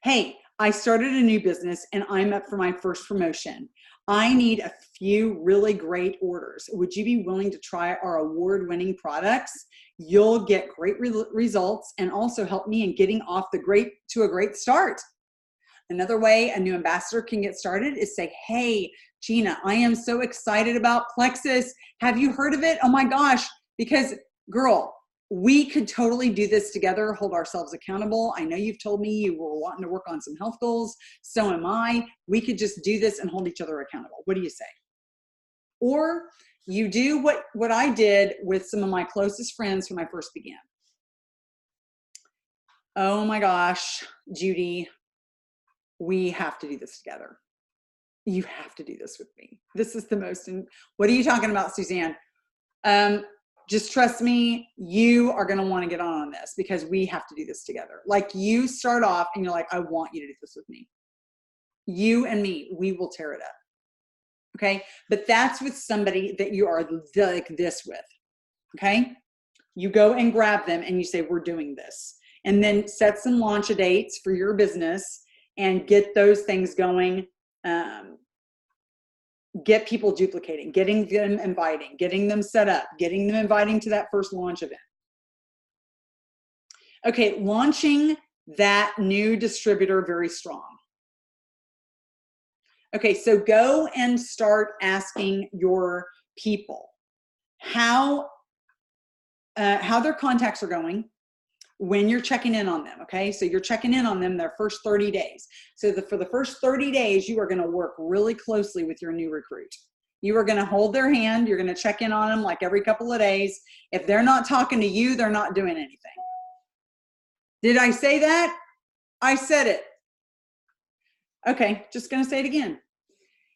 Hey, I started a new business and I'm up for my first promotion. I need a few really great orders. Would you be willing to try our award-winning products? You'll get great results and also help me in getting off to a great start. Another way a new ambassador can get started is say, hey, Gina, I am so excited about Plexus. Have you heard of it? Oh my gosh, because girl, we could totally do this together, hold ourselves accountable. I know you've told me you were wanting to work on some health goals. So am I. We could just do this and hold each other accountable. What do you say? Or you do what I did with some of my closest friends when I first began. Oh my gosh, Judy, we have to do this together. You have to do this with me. This is the most, what are you talking about, Suzanne? Just trust me, you are going to want to get on this because we have to do this together. Like you start off and you're like, I want you to do this with me. You and me, we will tear it up. Okay. But that's with somebody that you are like this with. Okay. You go and grab them and you say, we're doing this. And then set some launch dates for your business and get those things going. Get people duplicating, getting them inviting, getting them set up, getting them inviting to that first launch event. Okay, launching that new distributor very strong. Okay, so go and start asking your people how their contacts are going when you're checking in on them, okay? So you're checking in on them their first 30 days. So for the first 30 days, you are gonna work really closely with your new recruit. You are gonna hold their hand, you're gonna check in on them like every couple of days. If they're not talking to you, they're not doing anything. Did I say that? I said it. Okay, just gonna say it again.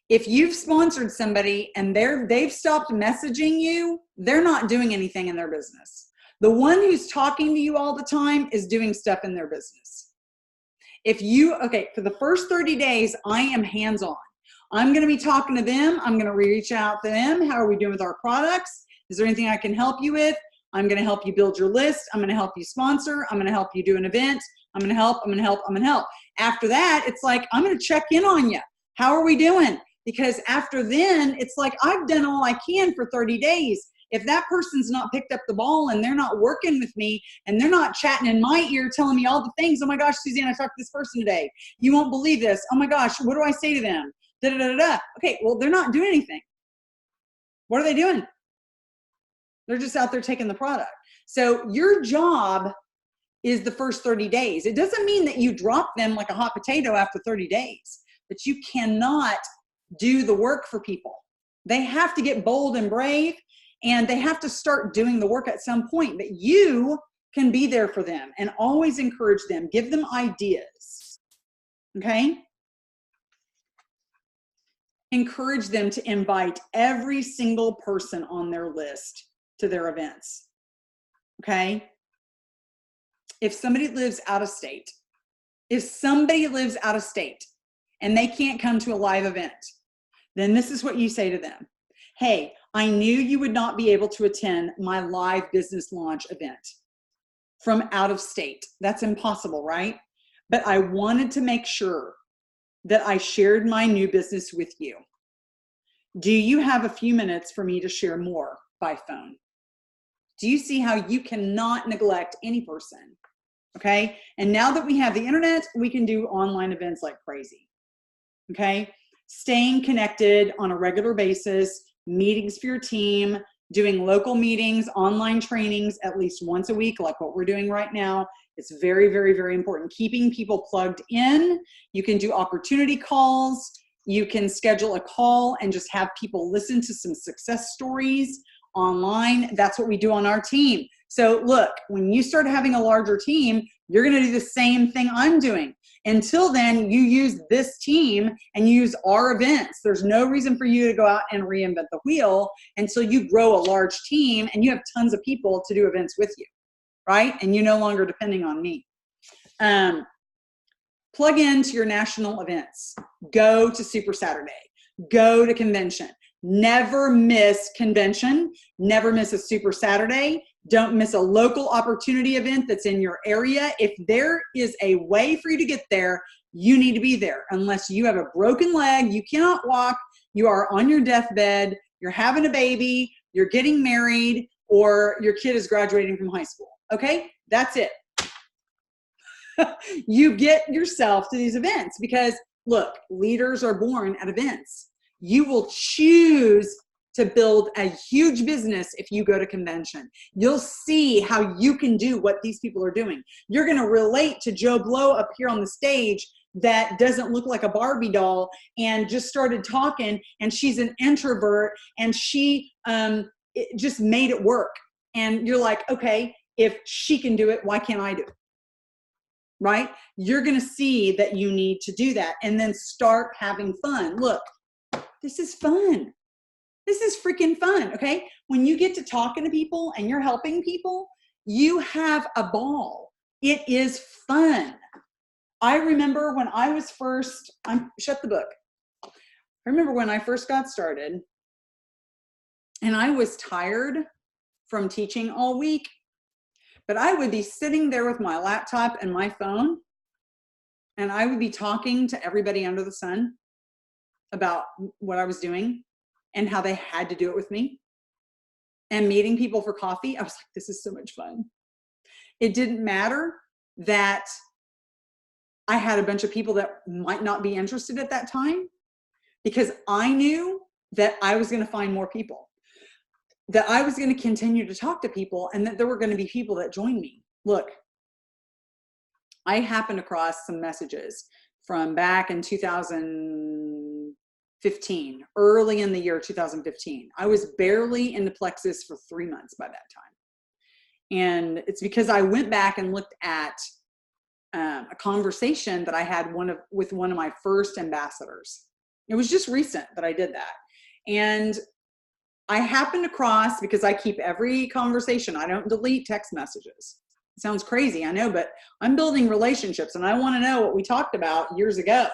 If you've sponsored somebody and they've stopped messaging you, they're not doing anything in their business. The one who's talking to you all the time is doing stuff in their business. Okay, for the first 30 days, I am hands-on. I'm going to be talking to them. I'm going to reach out to them. How are we doing with our products? Is there anything I can help you with? I'm going to help you build your list. I'm going to help you sponsor. I'm going to help you do an event. I'm going to help. I'm going to help. I'm going to help. After that, it's like, I'm going to check in on you. How are we doing? Because after then, it's like, I've done all I can for 30 days. If that person's not picked up the ball and they're not working with me and they're not chatting in my ear, telling me all the things, oh my gosh, Suzanne, I talked to this person today. You won't believe this. Oh my gosh, what do I say to them? da da da da. Okay, well, they're not doing anything. What are they doing? They're just out there taking the product. So your job is the first 30 days. It doesn't mean that you drop them like a hot potato after 30 days, but you cannot do the work for people. They have to get bold and brave, and they have to start doing the work at some point, but you can be there for them and always encourage them, give them ideas, okay? Encourage them to invite every single person on their list to their events, okay? If somebody lives out of state, and they can't come to a live event, then this is what you say to them. Hey, I knew you would not be able to attend my live business launch event from out of state. That's impossible, right? But I wanted to make sure that I shared my new business with you. Do you have a few minutes for me to share more by phone? Do you see how you cannot neglect any person? Okay. And now that we have the internet, we can do online events like crazy. Okay. Staying connected on a regular basis, meetings for your team, doing local meetings, online trainings at least once a week, like what we're doing right now. It's very, very, very important. Keeping people plugged in. You can do opportunity calls. You can schedule a call and just have people listen to some success stories online. That's what we do on our team. So look, when you start having a larger team, you're going to do the same thing I'm doing. Until then, you use this team and you use our events. There's no reason for you to go out and reinvent the wheel until you grow a large team and you have tons of people to do events with you, right? And you're no longer depending on me. Plug into your national events. Go to Super Saturday. Go to convention. Never miss convention. Never miss a Super Saturday. Don't miss a local opportunity event that's in your area. If there is a way for you to get there, you need to be there. Unless you have a broken leg, you cannot walk, you are on your deathbed, you're having a baby, you're getting married, or your kid is graduating from high school. Okay? That's it. You get yourself to these events because, look, leaders are born at events. You will choose to build a huge business if you go to convention. You'll see how you can do what these people are doing. You're going to relate to Joe Blow up here on the stage that doesn't look like a Barbie doll and just started talking, and she's an introvert, and she just made it work. And you're like, okay, if she can do it, why can't I do it? Right? You're going to see that you need to do that and then start having fun. Look, this is fun. This is freaking fun, okay? When you get to talking to people and you're helping people, you have a ball. It is fun. I remember when I was first, shut the book. I remember when I first got started and I was tired from teaching all week, but I would be sitting there with my laptop and my phone, and I would be talking to everybody under the sun about what I was doing and how they had to do it with me, and meeting people for coffee. I was like, this is so much fun. It didn't matter that I had a bunch of people that might not be interested at that time, because I knew that I was going to find more people, that I was going to continue to talk to people, and that there were going to be people that joined me. Look, I happened across some messages from back in 2015, early in the year 2015. I was barely into Plexus for 3 months by that time. And it's because I went back and looked at a conversation that I had with one of my first ambassadors. It was just recent that I did that. And I happened across, because I keep every conversation, I don't delete text messages. It sounds crazy, I know, but I'm building relationships and I want to know what we talked about years ago.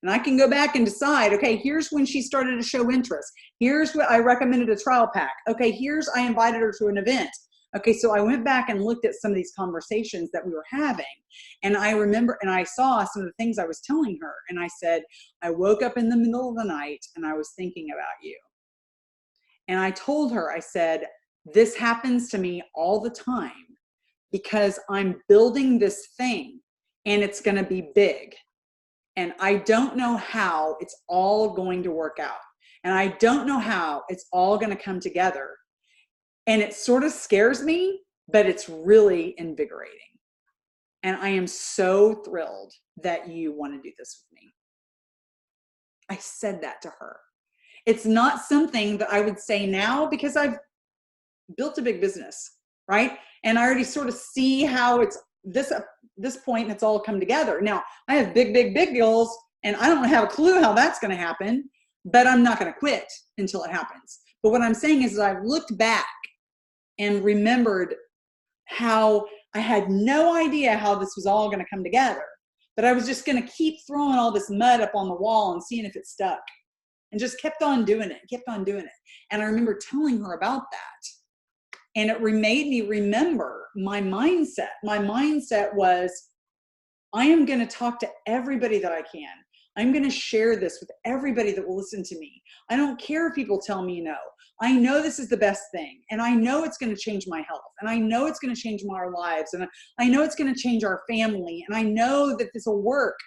And I can go back and decide, okay, here's when she started to show interest. Here's what I recommended a trial pack. Okay, here's I invited her to an event. Okay, so I went back and looked at some of these conversations that we were having. And I remember, and I saw some of the things I was telling her. And I said, I woke up in the middle of the night and I was thinking about you. And I told her, I said, this happens to me all the time because I'm building this thing and it's going to be big. And I don't know how it's all going to work out. And I don't know how it's all going to come together. And it sort of scares me, but it's really invigorating. And I am so thrilled that you want to do this with me. I said that to her. It's not something that I would say now because I've built a big business, right? And I already sort of see how it's this point and it's all come together. Now, I have big goals and I don't have a clue how that's going to happen, but I'm not going to quit until it happens. But what I'm saying is that I've looked back and remembered how I had no idea how this was all going to come together, but I was just going to keep throwing all this mud up on the wall and seeing if it stuck, and just kept on doing it. And I remember telling her about that, and it made me remember my mindset. My mindset was, I am going to talk to everybody that I can. I'm going to share this with everybody that will listen to me. I don't care if people tell me no. I know this is the best thing, and I know it's going to change my health, and I know it's going to change our lives, and I know it's going to change our family, and I know that this will work,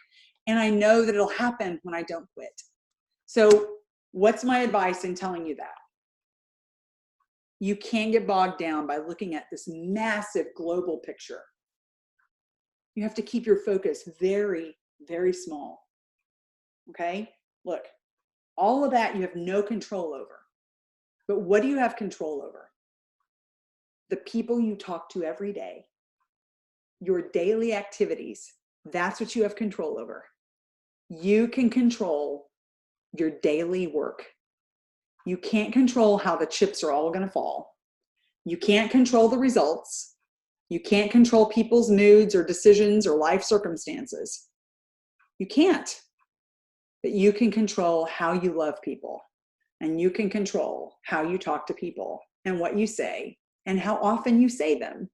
and I know that it'll happen when I don't quit. So what's my advice in telling you that? You can't get bogged down by looking at this massive global picture. You have to keep your focus very, very small. Okay? Look, all of that you have no control over. But what do you have control over? The people you talk to every day, your daily activities, that's what you have control over. You can control your daily work. You can't control how the chips are all going to fall. You can't control the results. You can't control people's moods or decisions or life circumstances. You can't. But you can control how you love people. And you can control how you talk to people and what you say and how often you say them.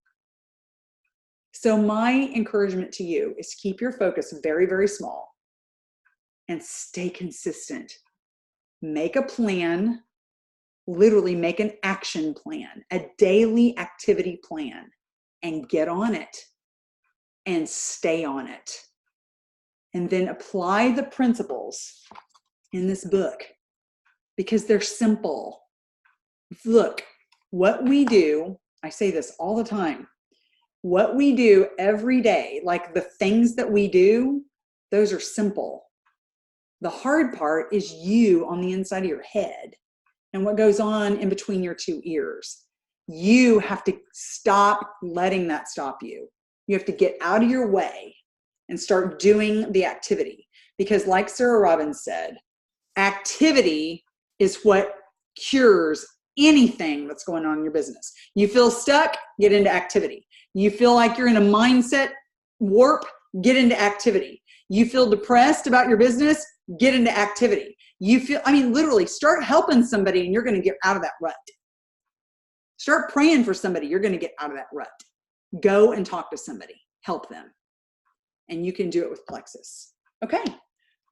So my encouragement to you is keep your focus very, very small and stay consistent. Make a plan, literally make an action plan, a daily activity plan, and get on it and stay on it. And then apply the principles in this book, because they're simple. Look, what we do, I say this all the time, what we do every day, like the things that we do, those are simple. The hard part is you on the inside of your head and what goes on in between your two ears. You have to stop letting that stop you. You have to get out of your way and start doing the activity. Because like Sarah Robbins said, activity is what cures anything that's going on in your business. You feel stuck, get into activity. You feel like you're in a mindset warp, get into activity. You feel depressed about your business, get into activity. You feel, literally start helping somebody and you're going to get out of that rut. Start praying for somebody, you're going to get out of that rut. Go and talk to somebody, help them. And you can do it with Plexus. Okay,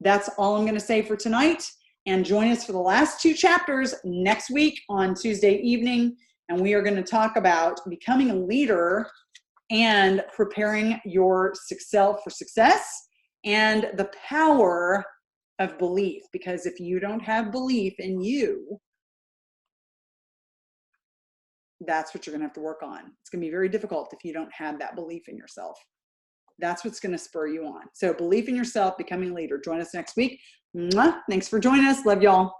that's all I'm going to say for tonight. And join us for the last 2 chapters next week on Tuesday evening. And we are going to talk about becoming a leader and preparing yourself for success and the power of belief. Because if you don't have belief in you, that's what you're going to have to work on. It's going to be very difficult if you don't have that belief in yourself. That's what's going to spur you on. So belief in yourself, becoming a leader. Join us next week. Mwah. Thanks for joining us. Love y'all.